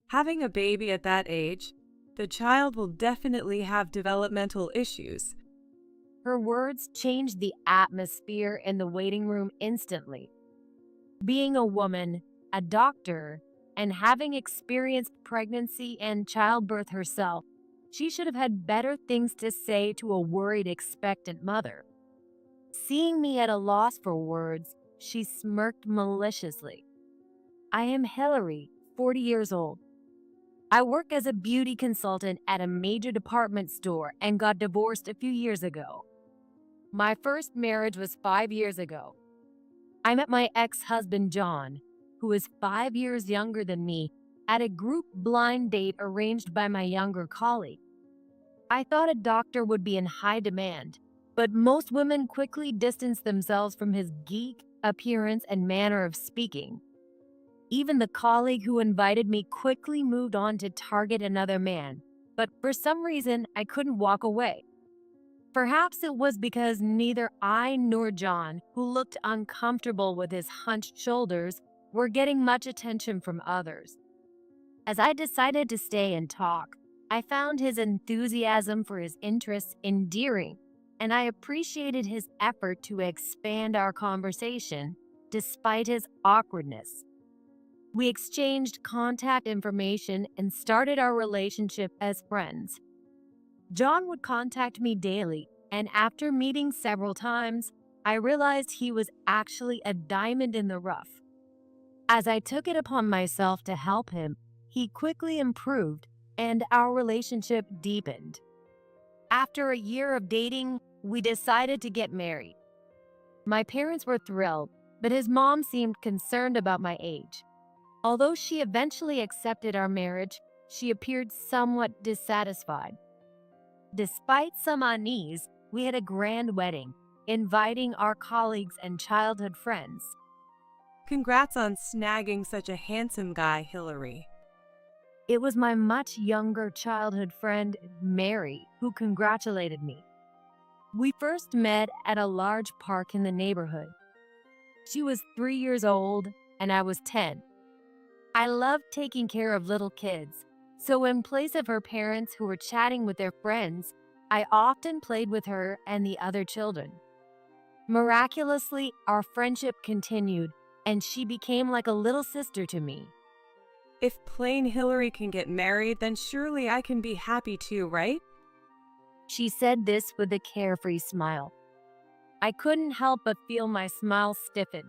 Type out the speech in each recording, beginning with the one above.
Having a baby at that age, the child will definitely have developmental issues. Her words changed the atmosphere in the waiting room instantly. Being a woman, a doctor, and having experienced pregnancy and childbirth herself, she should have had better things to say to a worried, expectant mother. Seeing me at a loss for words, she smirked maliciously. I am Hillary, 40 years old. I work as a beauty consultant at a major department store and got divorced a few years ago. My first marriage was 5 years ago. I met my ex-husband John, who is 5 years younger than me, at a group blind date arranged by my younger colleague. I thought a doctor would be in high demand, but most women quickly distanced themselves from his geek appearance and manner of speaking. Even the colleague who invited me quickly moved on to target another man, but for some reason I couldn't walk away. Perhaps it was because neither I nor John, who looked uncomfortable with his hunched shoulders, were getting much attention from others. As I decided to stay and talk, I found his enthusiasm for his interests endearing, and I appreciated his effort to expand our conversation despite his awkwardness. We exchanged contact information and started our relationship as friends. John would contact me daily, and after meeting several times, I realized he was actually a diamond in the rough. As I took it upon myself to help him, he quickly improved, and our relationship deepened. After a year of dating, we decided to get married. My parents were thrilled, but his mom seemed concerned about my age. Although she eventually accepted our marriage, she appeared somewhat dissatisfied. Despite some unease, we had a grand wedding, inviting our colleagues and childhood friends. Congrats on snagging such a handsome guy, Hillary. It was my much younger childhood friend, Mary, who congratulated me. We first met at a large park in the neighborhood. She was 3 years old, and I was 10. I loved taking care of little kids, so in place of her parents who were chatting with their friends, I often played with her and the other children. Miraculously, our friendship continued, and she became like a little sister to me. If plain Hillary can get married, then surely I can be happy too, right? She said this with a carefree smile. I couldn't help but feel my smile stiffen.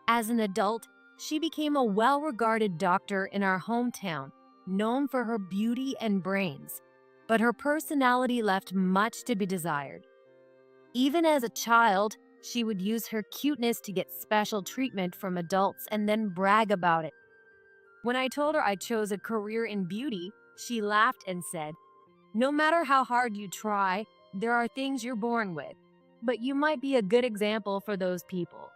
As an adult, she became a well-regarded doctor in our hometown, known for her beauty and brains, but her personality left much to be desired. Even as a child, she would use her cuteness to get special treatment from adults and then brag about it. When I told her I chose a career in beauty, she laughed and said, "No matter how hard you try, there are things you're born with, but you might be a good example for those people."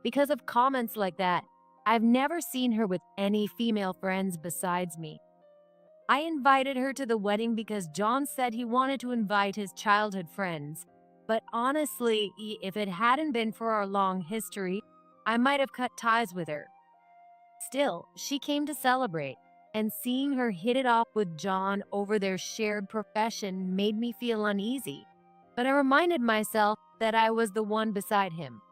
Because of comments like that, I've never seen her with any female friends besides me. I invited her to the wedding because John said he wanted to invite his childhood friends. But honestly, if it hadn't been for our long history, I might have cut ties with her. Still, she came to celebrate, and seeing her hit it off with John over their shared profession made me feel uneasy. But I reminded myself that I was the one beside him.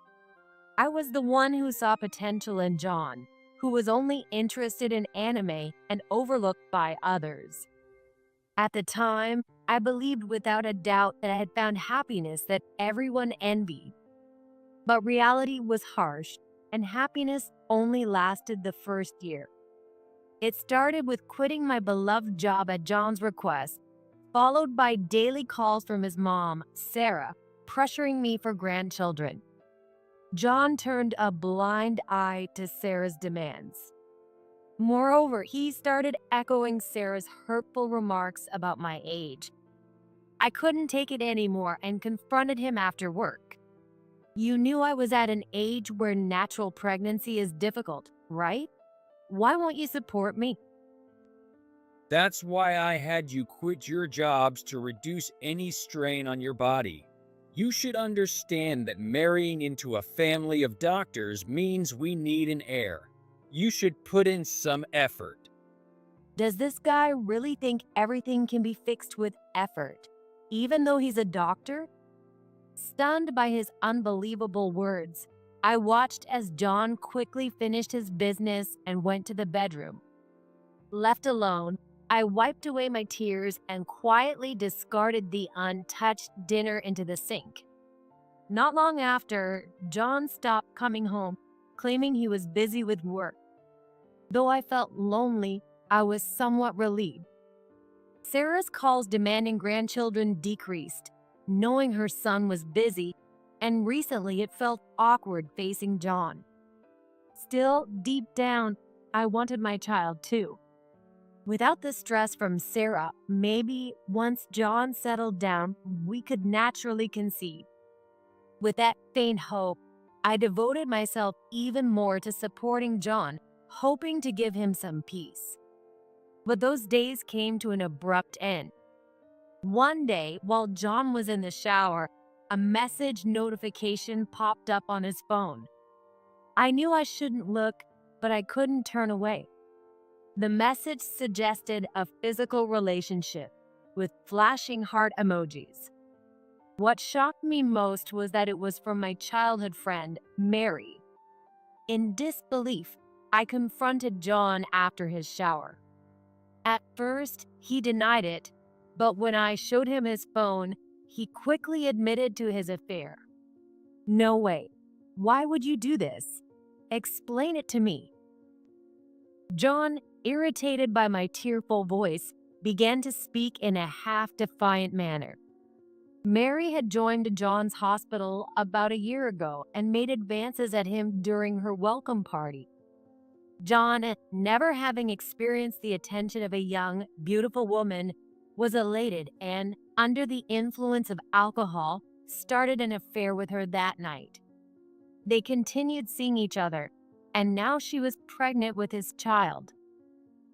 I was the one who saw potential in John, who was only interested in anime and overlooked by others. At the time, I believed without a doubt that I had found happiness that everyone envied. But reality was harsh, and happiness only lasted the first year. It started with quitting my beloved job at John's request, followed by daily calls from his mom, Sarah, pressuring me for grandchildren. John turned a blind eye to Sarah's demands. Moreover, he started echoing Sarah's hurtful remarks about my age. I couldn't take it anymore and confronted him after work. "You knew I was at an age where natural pregnancy is difficult, right? Why won't you support me?" That's why I had you quit your jobs to reduce any strain on your body. You should understand that marrying into a family of doctors means we need an heir. You should put in some effort. Does this guy really think everything can be fixed with effort, even though he's a doctor? Stunned by his unbelievable words, I watched as John quickly finished his business and went to the bedroom. Left alone, I wiped away my tears and quietly discarded the untouched dinner into the sink. Not long after, John stopped coming home, claiming he was busy with work. Though I felt lonely, I was somewhat relieved. Sarah's calls demanding grandchildren decreased, knowing her son was busy, and recently it felt awkward facing John. Still, deep down, I wanted my child too. Without the stress from Sarah, maybe once John settled down, we could naturally conceive. With that faint hope, I devoted myself even more to supporting John, hoping to give him some peace. But those days came to an abrupt end. One day, while John was in the shower, a message notification popped up on his phone. I knew I shouldn't look, but I couldn't turn away. The message suggested a physical relationship with flashing heart emojis. What shocked me most was that it was from my childhood friend, Mary. In disbelief, I confronted John after his shower. At first, he denied it, but when I showed him his phone, he quickly admitted to his affair. No way. Why would you do this? Explain it to me. John, irritated by my tearful voice, began to speak in a half-defiant manner. Mary had joined John's hospital about a year ago and made advances at him during her welcome party. John, never having experienced the attention of a young, beautiful woman, was elated and, under the influence of alcohol, started an affair with her that night. They continued seeing each other, and now she was pregnant with his child.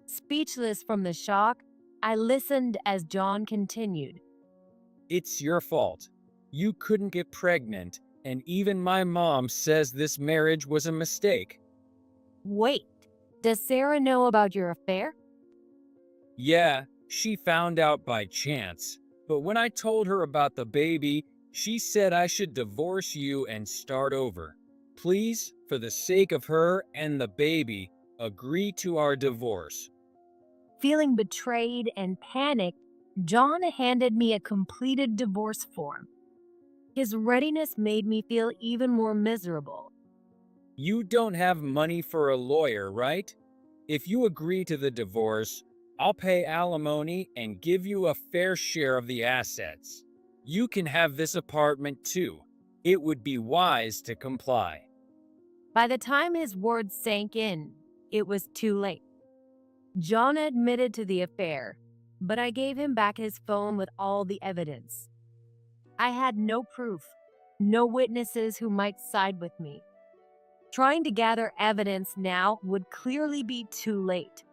Speechless from the shock, I listened as John continued. It's your fault. You couldn't get pregnant, and even my mom says this marriage was a mistake. Wait, does Sarah know about your affair? Yeah, she found out by chance, but when I told her about the baby, she said I should divorce you and start over. Please, for the sake of her and the baby, agree to our divorce. Feeling betrayed and panicked, John handed me a completed divorce form. His readiness made me feel even more miserable. You don't have money for a lawyer, right? If you agree to the divorce, I'll pay alimony and give you a fair share of the assets. You can have this apartment too. It would be wise to comply. By the time his words sank in, it was too late. John admitted to the affair, but I gave him back his phone with all the evidence. I had no proof, no witnesses who might side with me. Trying to gather evidence now would clearly be too late.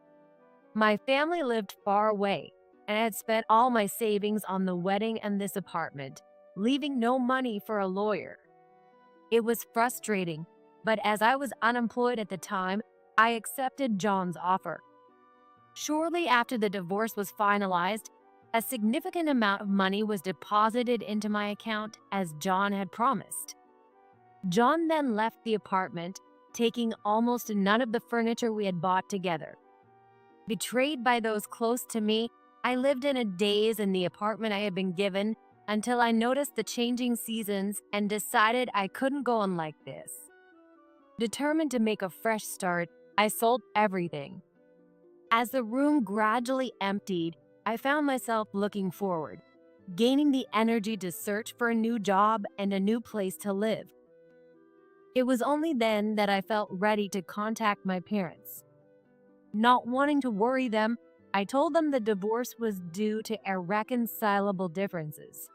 My family lived far away, and I had spent all my savings on the wedding and this apartment, leaving no money for a lawyer. It was frustrating, but as I was unemployed at the time, I accepted John's offer. Shortly after the divorce was finalized, a significant amount of money was deposited into my account as John had promised. John then left the apartment, taking almost none of the furniture we had bought together. Betrayed by those close to me, I lived in a daze in the apartment I had been given until I noticed the changing seasons and decided I couldn't go on like this. Determined to make a fresh start, I sold everything. As the room gradually emptied, I found myself looking forward, gaining the energy to search for a new job and a new place to live. It was only then that I felt ready to contact my parents. Not wanting to worry them, I told them the divorce was due to irreconcilable differences.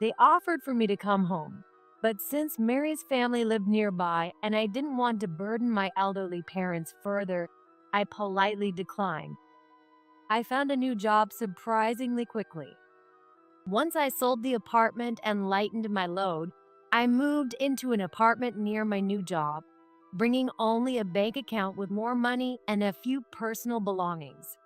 They offered for me to come home, but since Mary's family lived nearby and I didn't want to burden my elderly parents further, I politely declined. I found a new job surprisingly quickly. Once I sold the apartment and lightened my load, I moved into an apartment near my new job, bringing only a bank account with more money and a few personal belongings.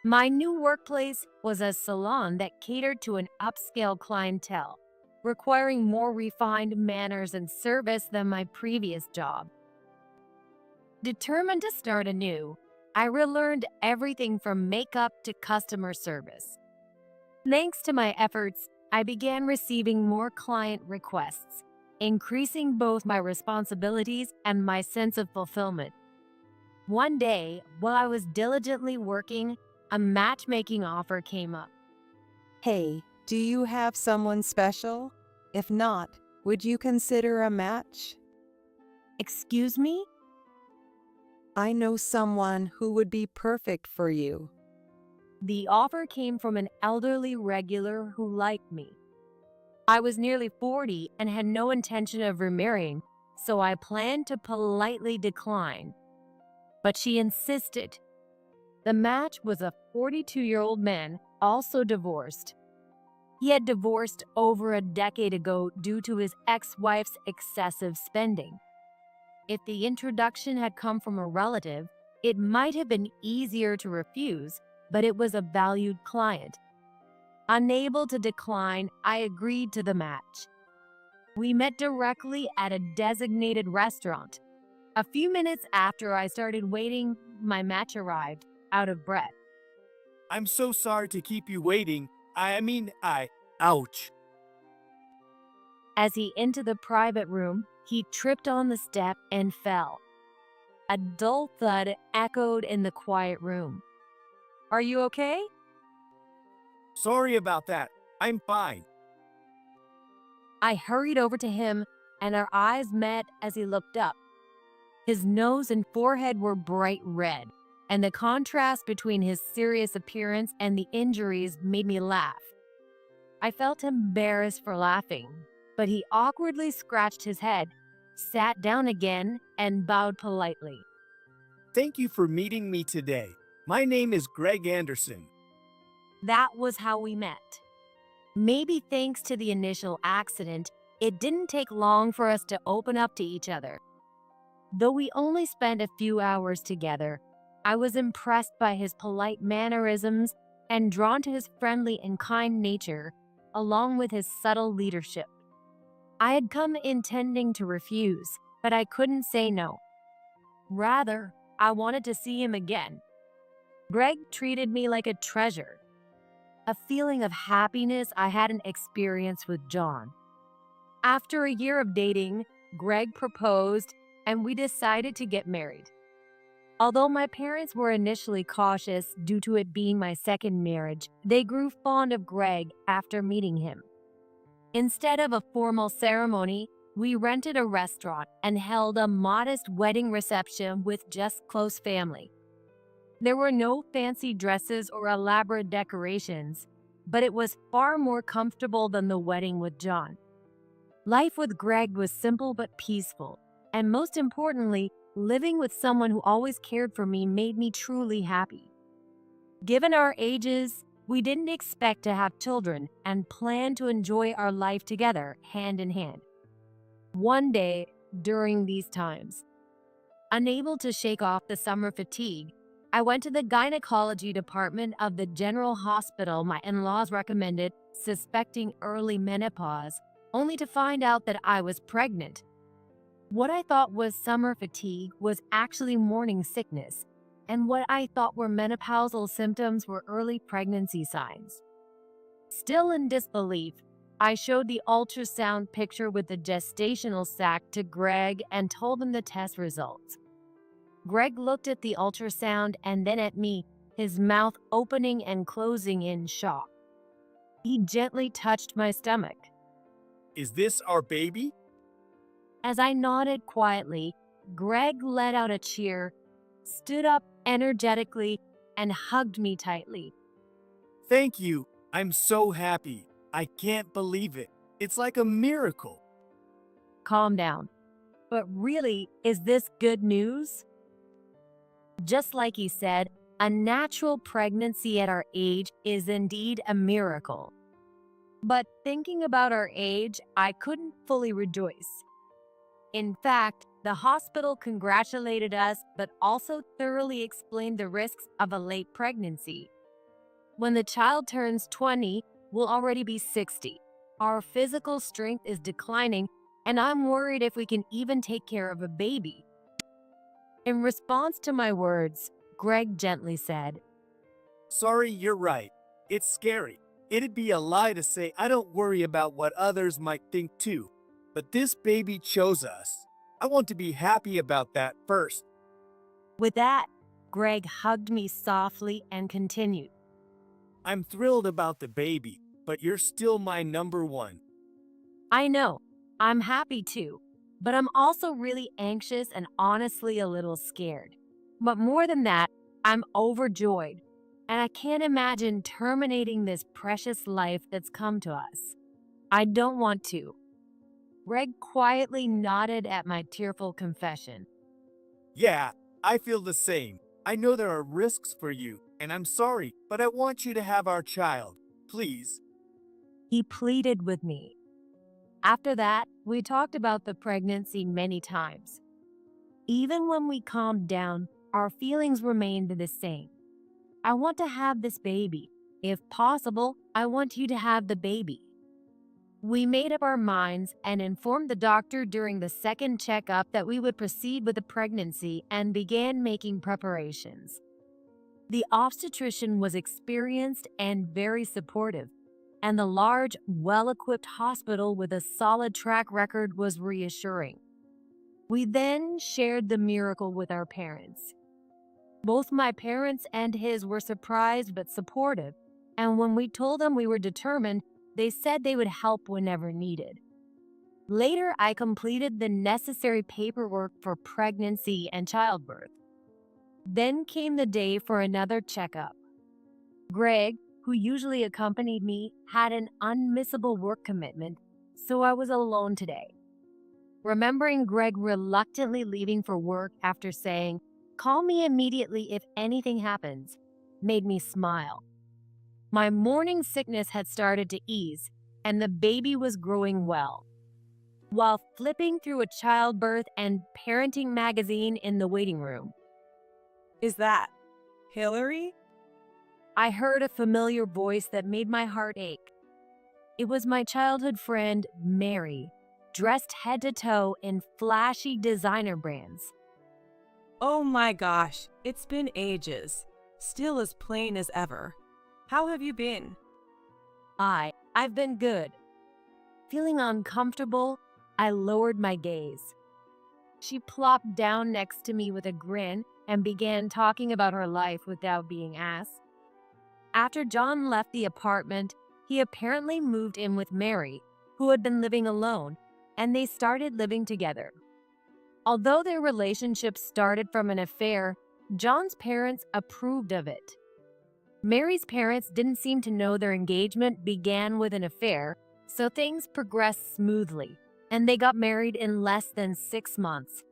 My new workplace was a salon that catered to an upscale clientele, requiring more refined manners and service than my previous job. Determined to start anew, I relearned everything from makeup to customer service. Thanks to my efforts, I began receiving more client requests, increasing both my responsibilities and my sense of fulfillment. One day, while I was diligently working, a matchmaking offer came up. Hey, do you have someone special? If not, would you consider a match? Excuse me? I know someone who would be perfect for you. The offer came from an elderly regular who liked me. I was nearly 40 and had no intention of remarrying, so I planned to politely decline. But she insisted. The match was a 42-year-old man, also divorced. He had divorced over a decade ago due to his ex-wife's excessive spending. If the introduction had come from a relative, it might have been easier to refuse, but it was a valued client. Unable to decline, I agreed to the match. We met directly at a designated restaurant. A few minutes after I started waiting, my match arrived, out of breath. I'm so sorry to keep you waiting. Ouch. As he entered the private room, he tripped on the step and fell. A dull thud echoed in the quiet room. Are you okay? Sorry about that. I'm fine. I hurried over to him, and our eyes met as he looked up. His nose and forehead were bright red, and the contrast between his serious appearance and the injuries made me laugh. I felt embarrassed for laughing, but he awkwardly scratched his head, sat down again, and bowed politely. Thank you for meeting me today. My name is Greg Anderson. That was how we met. Maybe thanks to the initial accident, it didn't take long for us to open up to each other. Though we only spent a few hours together, I was impressed by his polite mannerisms and drawn to his friendly and kind nature, along with his subtle leadership. I had come intending to refuse, but I couldn't say no. Rather, I wanted to see him again. Greg treated me like a treasure, a feeling of happiness I hadn't experienced with John. After a year of dating, Greg proposed, and we decided to get married. Although my parents were initially cautious due to it being my second marriage, they grew fond of Greg after meeting him. Instead of a formal ceremony, we rented a restaurant and held a modest wedding reception with just close family. There were no fancy dresses or elaborate decorations, but it was far more comfortable than the wedding with John. Life with Greg was simple but peaceful, and most importantly, living with someone who always cared for me made me truly happy. Given our ages, we didn't expect to have children and planned to enjoy our life together, hand in hand. One day, during these times, unable to shake off the summer fatigue, I went to the gynecology department of the general hospital my in-laws recommended, suspecting early menopause, only to find out that I was pregnant. What I thought was summer fatigue was actually morning sickness, and what I thought were menopausal symptoms were early pregnancy signs. Still in disbelief, I showed the ultrasound picture with the gestational sac to Greg and told him the test results. Greg looked at the ultrasound and then at me, his mouth opening and closing in shock. He gently touched my stomach. Is this our baby? As I nodded quietly, Greg let out a cheer, stood up energetically, and hugged me tightly. Thank you. I'm so happy. I can't believe it. It's like a miracle. Calm down. But really, is this good news? Just like he said, a natural pregnancy at our age is indeed a miracle. But thinking about our age, I couldn't fully rejoice. In fact, the hospital congratulated us but also thoroughly explained the risks of a late pregnancy, When the child turns 20, we'll already be 60. Our physical strength is declining, and I'm worried if we can even take care of a baby." In response to my words, Greg gently said, Sorry, you're right. It's scary. It'd be a lie to say I don't worry about what others might think too. But this baby chose us. I want to be happy about that first. With that, Greg hugged me softly and continued, I'm thrilled about the baby, but you're still my number one. "I know, I'm happy too, but I'm also really anxious and honestly a little scared. But more than that, I'm overjoyed, and I can't imagine terminating this precious life that's come to us. I don't want to." Greg quietly nodded at my tearful confession. Yeah, I feel the same. I know there are risks for you, and I'm sorry, but I want you to have our child. Please. He pleaded with me. After that, we talked about the pregnancy many times. Even when we calmed down, our feelings remained the same. "I want to have this baby. If possible, I want you to have the baby." We made up our minds and informed the doctor during the second checkup that we would proceed with the pregnancy and began making preparations. The obstetrician was experienced and very supportive, and the large, well-equipped hospital with a solid track record was reassuring. We then shared the miracle with our parents. Both my parents and his were surprised but supportive, and when we told them we were determined, they said they would help whenever needed. Later, I completed the necessary paperwork for pregnancy and childbirth. Then came the day for another checkup. Greg, who usually accompanied me, had an unmissable work commitment, so I was alone today. Remembering Greg reluctantly leaving for work after saying, "Call me immediately if anything happens," made me smile. My morning sickness had started to ease, and the baby was growing well. While flipping through a childbirth and parenting magazine in the waiting room, Is that Hillary? I heard a familiar voice that made my heart ache. It was my childhood friend, Mary, dressed head to toe in flashy designer brands. Oh my gosh, it's been ages. Still as plain as ever. How have you been? I've been good. Feeling uncomfortable, I lowered my gaze. She plopped down next to me with a grin and began talking about her life without being asked. After John left the apartment, he apparently moved in with Mary, who had been living alone, and they started living together. Although their relationship started from an affair, John's parents approved of it. Mary's parents didn't seem to know their engagement began with an affair, so things progressed smoothly, and they got married in less than 6 months.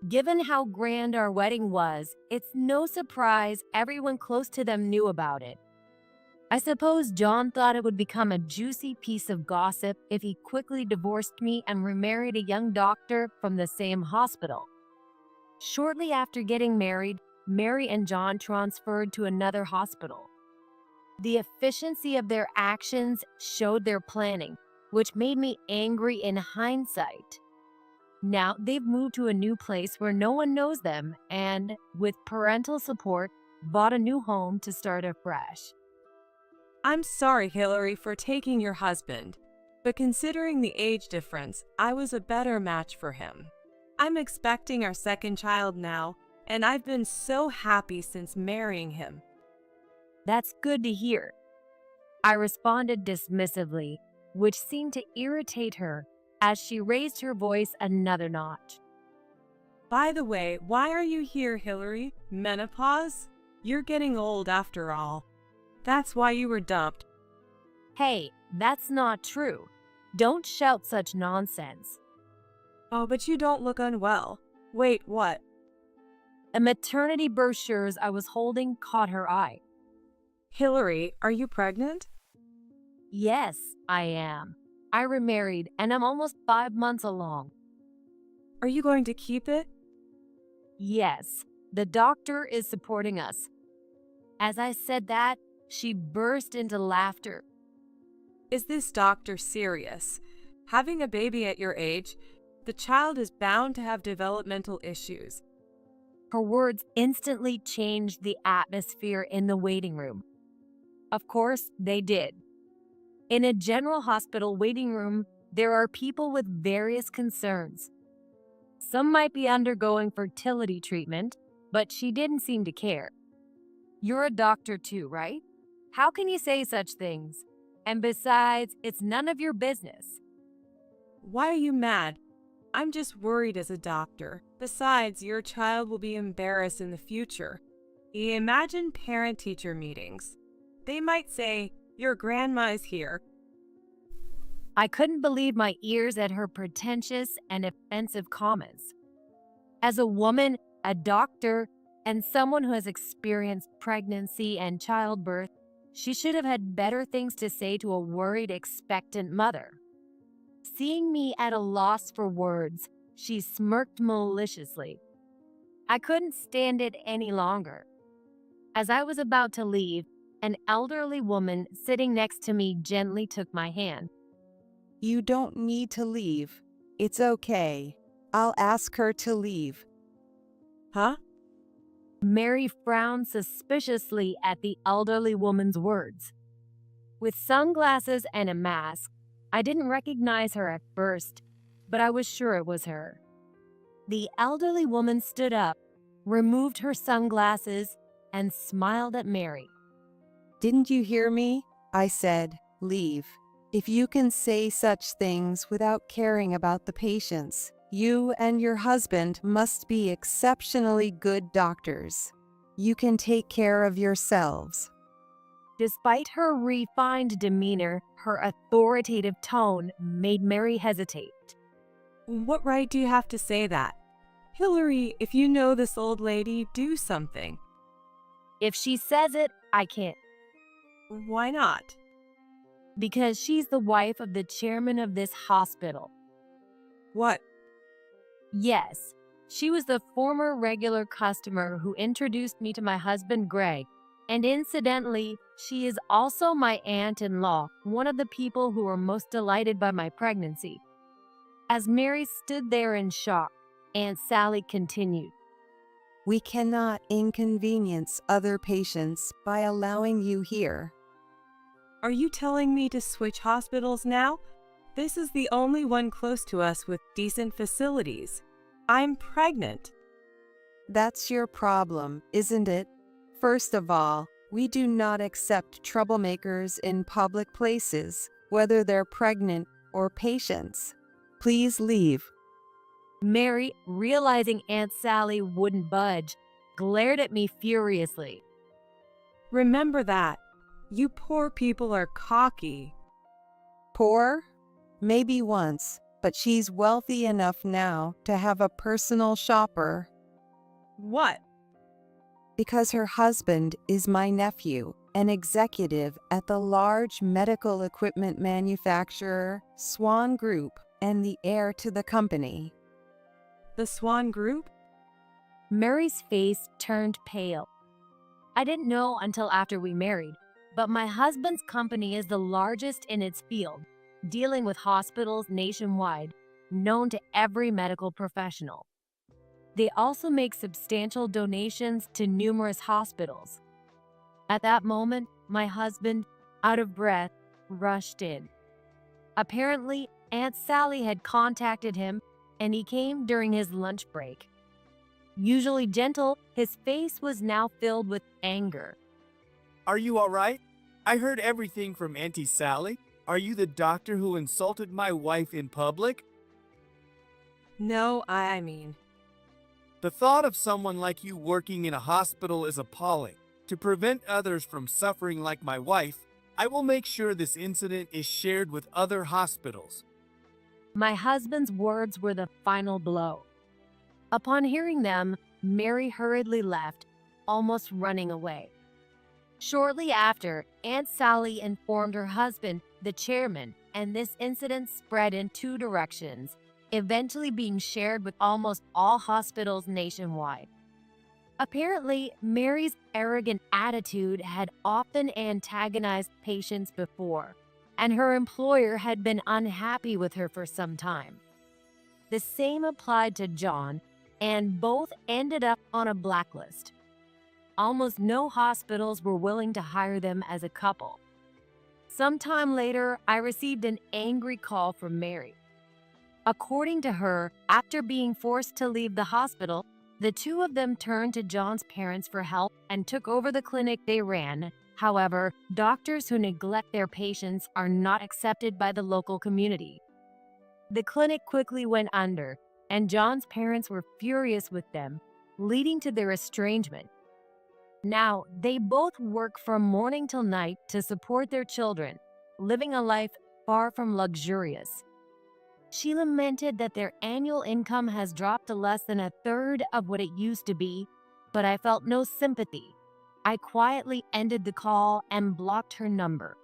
Given how grand our wedding was, it's no surprise everyone close to them knew about it. I suppose John thought it would become a juicy piece of gossip if he quickly divorced me and remarried a young doctor from the same hospital. Shortly after getting married, Mary and John transferred to another hospital. The efficiency of their actions showed their planning, which made me angry in hindsight. Now they've moved to a new place where no one knows them and, with parental support, bought a new home to start afresh. I'm sorry, Hillary, for taking your husband, but considering the age difference, I was a better match for him. I'm expecting our second child now, and I've been so happy since marrying him. That's good to hear. I responded dismissively, which seemed to irritate her as she raised her voice another notch. By the way, why are you here, Hillary? Menopause? You're getting old after all. That's why you were dumped. Hey, that's not true. Don't shout such nonsense. Oh, but you don't look unwell. Wait, what? The maternity brochures I was holding caught her eye. Hillary, are you pregnant? Yes, I am. I remarried and I'm almost 5 months along. Are you going to keep it? Yes, the doctor is supporting us. As I said that, She burst into laughter. Is this doctor serious? Having a baby at your age, the child is bound to have developmental issues. Her words instantly changed the atmosphere in the waiting room. Of course, they did. In a general hospital waiting room, there are people with various concerns. Some might be undergoing fertility treatment, but she didn't seem to care. You're a doctor too, right? How can you say such things? And besides, it's none of your business. Why are you mad? I'm just worried as a doctor. Besides, your child will be embarrassed in the future. Imagine parent-teacher meetings. They might say, your grandma is here. I couldn't believe my ears at her pretentious and offensive comments. As a woman, a doctor, and someone who has experienced pregnancy and childbirth, she should have had better things to say to a worried, expectant mother. Seeing me at a loss for words, she smirked maliciously. I couldn't stand it any longer. As I was about to leave, an elderly woman sitting next to me gently took my hand. You don't need to leave. It's okay. I'll ask her to leave. Huh? Mary frowned suspiciously at the elderly woman's words. With sunglasses and a mask, I didn't recognize her at first, but I was sure it was her. The elderly woman stood up, removed her sunglasses, and smiled at Mary. Didn't you hear me? I said, leave. If you can say such things without caring about the patients, you and your husband must be exceptionally good doctors. You can take care of yourselves. Despite her refined demeanor, her authoritative tone made Mary hesitate. What right do you have to say that? Hillary, if you know this old lady, do something. If she says it, I can't. Why not? Because she's the wife of the chairman of this hospital. What? Yes, she was the former regular customer who introduced me to my husband Greg. And incidentally, she is also my aunt-in-law, one of the people who were most delighted by my pregnancy. As Mary stood there in shock, Aunt Sally continued. We cannot inconvenience other patients by allowing you here. Are you telling me to switch hospitals now? This is the only one close to us with decent facilities. I'm pregnant. That's your problem, isn't it? First of all, we do not accept troublemakers in public places, whether they're pregnant or patients. Please leave. Mary, realizing Aunt Sally wouldn't budge, glared at me furiously. Remember that. You poor people are cocky. Poor? Maybe once, but she's wealthy enough now to have a personal shopper. What? Because her husband is my nephew, an executive at the large medical equipment manufacturer Swan Group and the heir to the company. The Swan Group? Mary's face turned pale. I didn't know until after we married, but my husband's company is the largest in its field, dealing with hospitals nationwide, known to every medical professional. They also make substantial donations to numerous hospitals. At that moment, my husband, out of breath, rushed in. Apparently, Aunt Sally had contacted him, and he came during his lunch break. Usually gentle, his face was now filled with anger. Are you all right? I heard everything from Auntie Sally. Are you the doctor who insulted my wife in public? No, I mean... The thought of someone like you working in a hospital is appalling. To prevent others from suffering like my wife, I will make sure this incident is shared with other hospitals. My husband's words were the final blow. Upon hearing them, Mary hurriedly left, almost running away. Shortly after, Aunt Sally informed her husband, the chairman, and this incident spread in two directions, eventually being shared with almost all hospitals nationwide. Apparently, Mary's arrogant attitude had often antagonized patients before, and her employer had been unhappy with her for some time. The same applied to John, and both ended up on a blacklist. Almost no hospitals were willing to hire them as a couple. Sometime later, I received an angry call from Mary. According to her, after being forced to leave the hospital, the two of them turned to John's parents for help and took over the clinic they ran. However, doctors who neglect their patients are not accepted by the local community. The clinic quickly went under, and John's parents were furious with them, leading to their estrangement. Now, they both work from morning till night to support their children, living a life far from luxurious. She lamented that their annual income has dropped to less than a third of what it used to be, but I felt no sympathy. I quietly ended the call and blocked her number.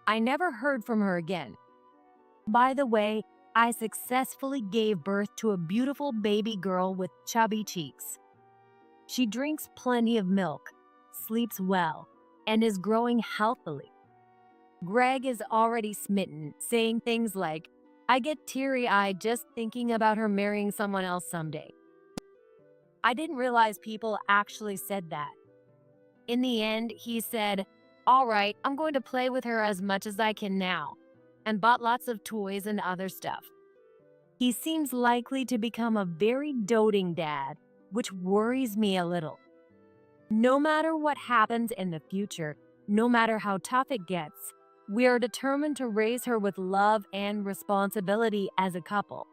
I never heard from her again. By the way, I successfully gave birth to a beautiful baby girl with chubby cheeks. She drinks plenty of milk, sleeps well, and is growing healthily. Greg is already smitten, saying things like, "I get teary-eyed just thinking about her marrying someone else someday." I didn't realize people actually said that. In the end, he said, "All right, I'm going to play with her as much as I can now," and bought lots of toys and other stuff. He seems likely to become a very doting dad, which worries me a little. No matter what happens in the future, no matter how tough it gets, we are determined to raise her with love and responsibility as a couple.